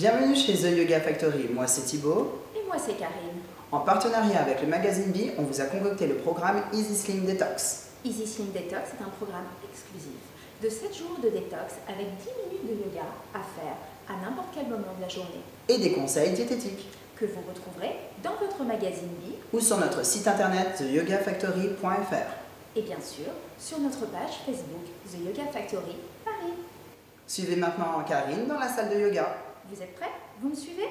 Bienvenue chez The Yoga Factory, moi c'est Thibaut. Et moi c'est Karine. En partenariat avec le magazine Bi, on vous a concocté le programme Easy Slim Detox. Easy Slim Detox est un programme exclusif de 7 jours de détox avec 10 minutes de yoga à faire à n'importe quel moment de la journée. Et des conseils diététiques. Que vous retrouverez dans votre magazine Bi ou sur notre site internet theyogafactory.fr. Et bien sûr, sur notre page Facebook The Yoga Factory Paris. Suivez maintenant Karine dans la salle de yoga. Vous êtes prêts? Vous me suivez?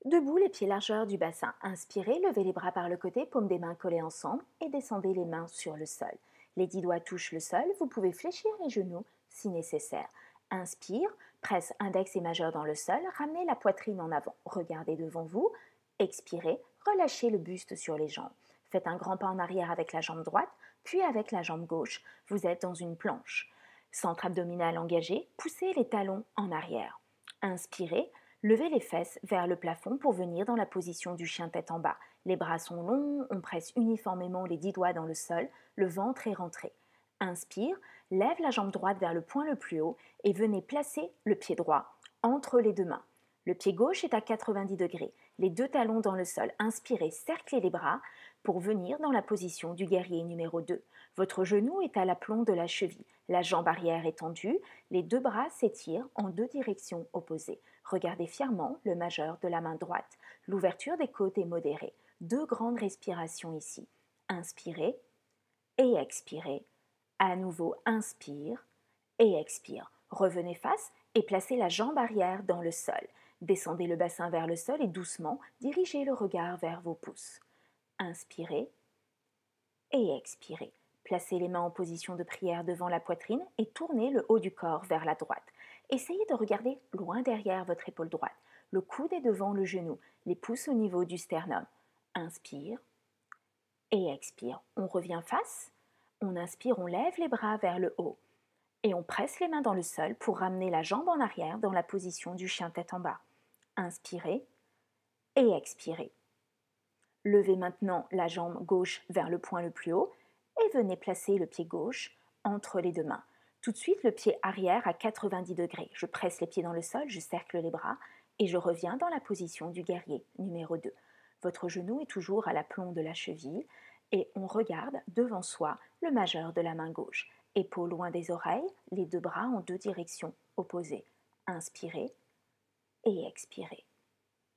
Debout, les pieds largeur du bassin. Inspirez, levez les bras par le côté, paumes des mains collées ensemble et descendez les mains sur le sol. Les 10 doigts touchent le sol, vous pouvez fléchir les genoux si nécessaire. Inspire, presse index et majeur dans le sol, ramenez la poitrine en avant, regardez devant vous. Expirez, relâchez le buste sur les jambes. Faites un grand pas en arrière avec la jambe droite, puis avec la jambe gauche. Vous êtes dans une planche. Centre abdominal engagé, poussez les talons en arrière. Inspirez, levez les fesses vers le plafond pour venir dans la position du chien tête en bas. Les bras sont longs, on presse uniformément les 10 doigts dans le sol, le ventre est rentré. Inspire, lève la jambe droite vers le point le plus haut et venez placer le pied droit entre les deux mains. Le pied gauche est à 90 degrés, les deux talons dans le sol. Inspirez, cerclez les bras pour venir dans la position du guerrier numéro 2. Votre genou est à l'aplomb de la cheville, la jambe arrière est tendue, les deux bras s'étirent en deux directions opposées. Regardez fièrement le majeur de la main droite. L'ouverture des côtes est modérée. 2 grandes respirations ici. Inspirez et expirez. À nouveau, inspire et expire. Revenez face et placez la jambe arrière dans le sol. Descendez le bassin vers le sol et doucement, dirigez le regard vers vos pouces. Inspirez et expirez. Placez les mains en position de prière devant la poitrine et tournez le haut du corps vers la droite. Essayez de regarder loin derrière votre épaule droite. Le coude est devant le genou, les pouces au niveau du sternum. Inspire et expire. On revient face. On inspire, on lève les bras vers le haut. Et on presse les mains dans le sol pour ramener la jambe en arrière dans la position du chien tête en bas. Inspirez et expirez. Levez maintenant la jambe gauche vers le point le plus haut et venez placer le pied gauche entre les deux mains. Tout de suite, le pied arrière à 90 degrés. Je presse les pieds dans le sol, je cercle les bras et je reviens dans la position du guerrier numéro 2. Votre genou est toujours à l'aplomb de la cheville et on regarde devant soi le majeur de la main gauche. Épaules loin des oreilles, les deux bras en deux directions opposées. Inspirez et expirez.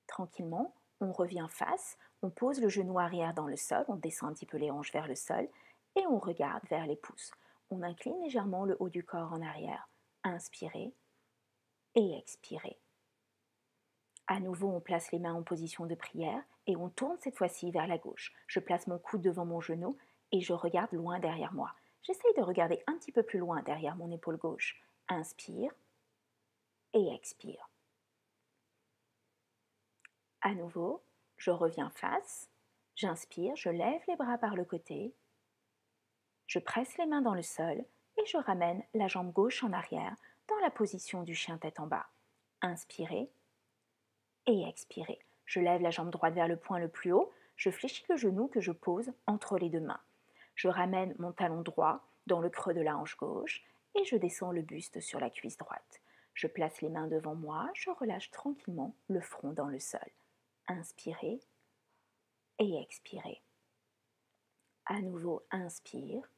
Tranquillement, on revient face, on pose le genou arrière dans le sol, on descend un petit peu les hanches vers le sol et on regarde vers les pouces. On incline légèrement le haut du corps en arrière. Inspirez et expirez. À nouveau, on place les mains en position de prière et on tourne cette fois-ci vers la gauche. Je place mon coude devant mon genou et je regarde loin derrière moi. J'essaye de regarder un petit peu plus loin derrière mon épaule gauche. Inspire et expire. À nouveau, je reviens face. J'inspire, je lève les bras par le côté. Je presse les mains dans le sol et je ramène la jambe gauche en arrière dans la position du chien tête en bas. Inspirez et expirez. Je lève la jambe droite vers le point le plus haut. Je fléchis le genou que je pose entre les deux mains. Je ramène mon talon droit dans le creux de la hanche gauche et je descends le buste sur la cuisse droite. Je place les mains devant moi, je relâche tranquillement le front dans le sol. Inspirez et expirez. À nouveau, inspire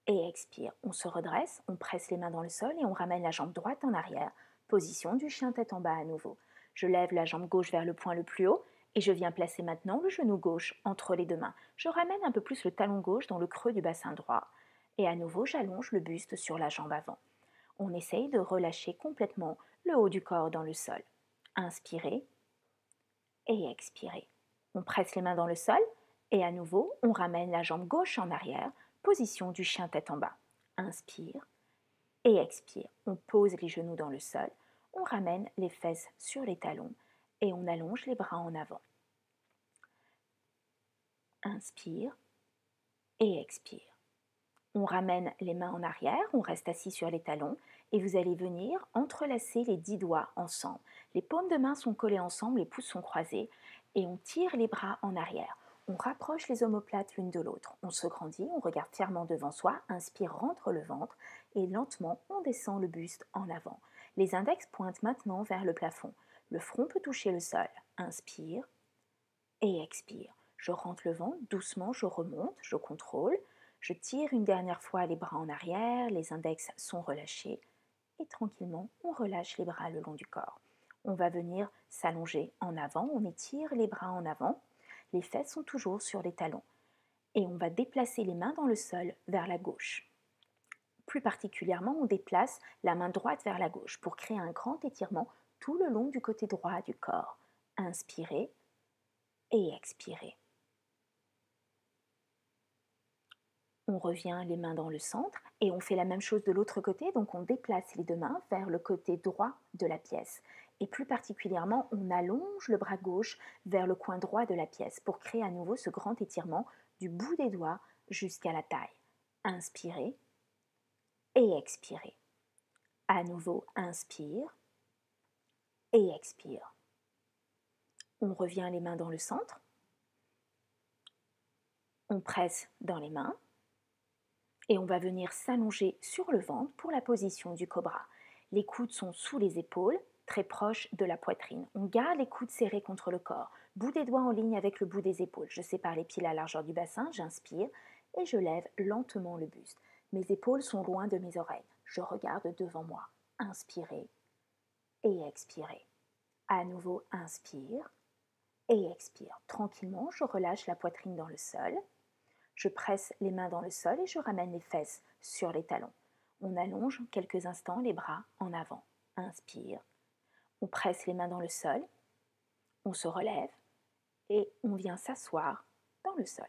et expire. On se redresse, on presse les mains dans le sol et on ramène la jambe droite en arrière. Position du chien tête en bas à nouveau. Je lève la jambe gauche vers le point le plus haut et je viens placer maintenant le genou gauche entre les deux mains. Je ramène un peu plus le talon gauche dans le creux du bassin droit et à nouveau j'allonge le buste sur la jambe avant. On essaye de relâcher complètement le haut du corps dans le sol. Inspirez et expirez. On presse les mains dans le sol et à nouveau on ramène la jambe gauche en arrière, position du chien tête en bas. Inspire et expire. On pose les genoux dans le sol, on ramène les fesses sur les talons et on allonge les bras en avant. Inspire et expire. On ramène les mains en arrière, on reste assis sur les talons et vous allez venir entrelacer les 10 doigts ensemble. Les paumes de main sont collées ensemble, les pouces sont croisés et on tire les bras en arrière. On rapproche les omoplates l'une de l'autre. On se grandit, on regarde fièrement devant soi, inspire, rentre le ventre et lentement on descend le buste en avant. Les index pointent maintenant vers le plafond. Le front peut toucher le sol. Inspire et expire. Je rentre le ventre, doucement je remonte, je contrôle. Je tire une dernière fois les bras en arrière, les index sont relâchés et tranquillement on relâche les bras le long du corps. On va venir s'allonger en avant, on étire les bras en avant, les fesses sont toujours sur les talons et on va déplacer les mains dans le sol vers la gauche. Plus particulièrement, on déplace la main droite vers la gauche pour créer un grand étirement tout le long du côté droit du corps. Inspirez et expirez. On revient les mains dans le centre et on fait la même chose de l'autre côté, donc on déplace les deux mains vers le côté droit de la pièce. Et plus particulièrement, on allonge le bras gauche vers le coin droit de la pièce pour créer à nouveau ce grand étirement du bout des doigts jusqu'à la taille. Inspirez et expirez. À nouveau, inspire et expire. On revient les mains dans le centre. On presse dans les mains. Et on va venir s'allonger sur le ventre pour la position du cobra. Les coudes sont sous les épaules, très proches de la poitrine. On garde les coudes serrés contre le corps, bout des doigts en ligne avec le bout des épaules. Je sépare les pieds à la largeur du bassin, j'inspire et je lève lentement le buste. Mes épaules sont loin de mes oreilles. Je regarde devant moi. Inspirez et expirez. À nouveau, inspire et expire. Tranquillement, je relâche la poitrine dans le sol. Je presse les mains dans le sol et je ramène les fesses sur les talons. On allonge quelques instants les bras en avant. Inspire. On presse les mains dans le sol. On se relève et on vient s'asseoir dans le sol.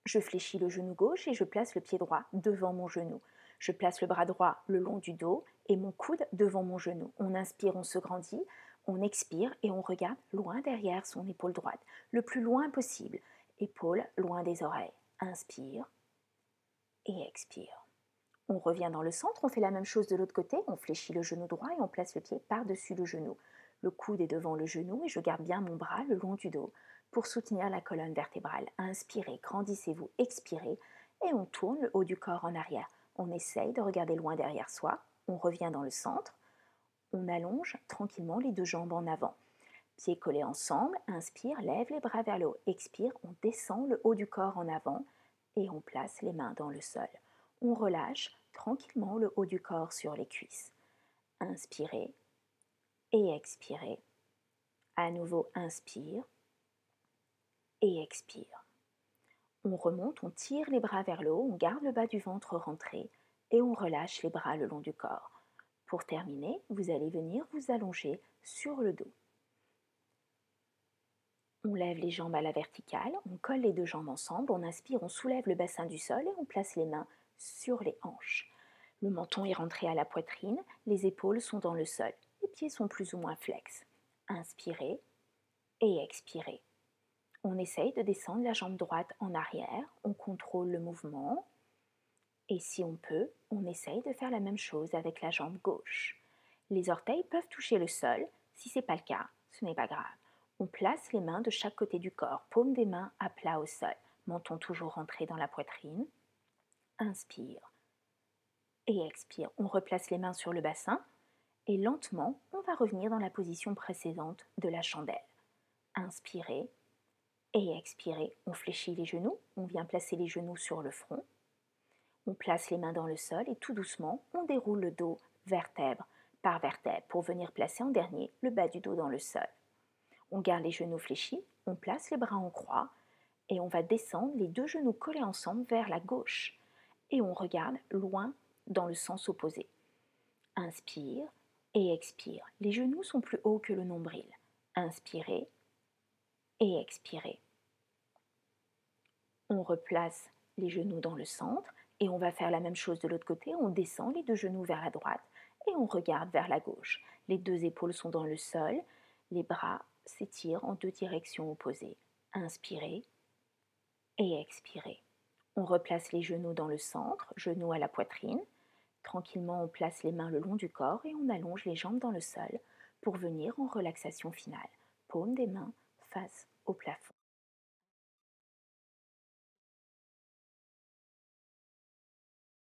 Je fléchis le genou gauche et je place le pied droit devant mon genou. Je place le bras droit le long du dos et mon coude devant mon genou. On inspire, on se grandit. On expire et on regarde loin derrière son épaule droite, le plus loin possible. Épaules loin des oreilles. Inspire et expire. On revient dans le centre, on fait la même chose de l'autre côté, on fléchit le genou droit et on place le pied par-dessus le genou. Le coude est devant le genou et je garde bien mon bras le long du dos pour soutenir la colonne vertébrale. Inspirez, grandissez-vous, expirez et on tourne le haut du corps en arrière. On essaye de regarder loin derrière soi, on revient dans le centre, on allonge tranquillement les deux jambes en avant. Pieds collés ensemble, inspire, lève les bras vers le haut, expire, on descend le haut du corps en avant et on place les mains dans le sol. On relâche tranquillement le haut du corps sur les cuisses. Inspirez et expirez. À nouveau, inspire et expire. On remonte, on tire les bras vers le haut, on garde le bas du ventre rentré et on relâche les bras le long du corps. Pour terminer, vous allez venir vous allonger sur le dos. On lève les jambes à la verticale, on colle les deux jambes ensemble, on inspire, on soulève le bassin du sol et on place les mains sur les hanches. Le menton est rentré à la poitrine, les épaules sont dans le sol, les pieds sont plus ou moins flex. Inspirez et expirez. On essaye de descendre la jambe droite en arrière, on contrôle le mouvement et si on peut, on essaye de faire la même chose avec la jambe gauche. Les orteils peuvent toucher le sol, si ce n'est pas le cas, ce n'est pas grave. On place les mains de chaque côté du corps, paume des mains à plat au sol, menton toujours rentré dans la poitrine. Inspire et expire. On replace les mains sur le bassin et lentement, on va revenir dans la position précédente de la chandelle. Inspirez et expirez. On fléchit les genoux, on vient placer les genoux sur le front. On place les mains dans le sol et tout doucement, on déroule le dos vertèbre par vertèbre pour venir placer en dernier le bas du dos dans le sol. On garde les genoux fléchis, on place les bras en croix et on va descendre les deux genoux collés ensemble vers la gauche et on regarde loin dans le sens opposé. Inspire et expire. Les genoux sont plus hauts que le nombril. Inspirez et expirez. On replace les genoux dans le centre et on va faire la même chose de l'autre côté. On descend les deux genoux vers la droite et on regarde vers la gauche. Les deux épaules sont dans le sol, les bras s'étirent en deux directions opposées. Inspirez et expirez. On replace les genoux dans le centre, genoux à la poitrine. Tranquillement, on place les mains le long du corps et on allonge les jambes dans le sol pour venir en relaxation finale. Paume des mains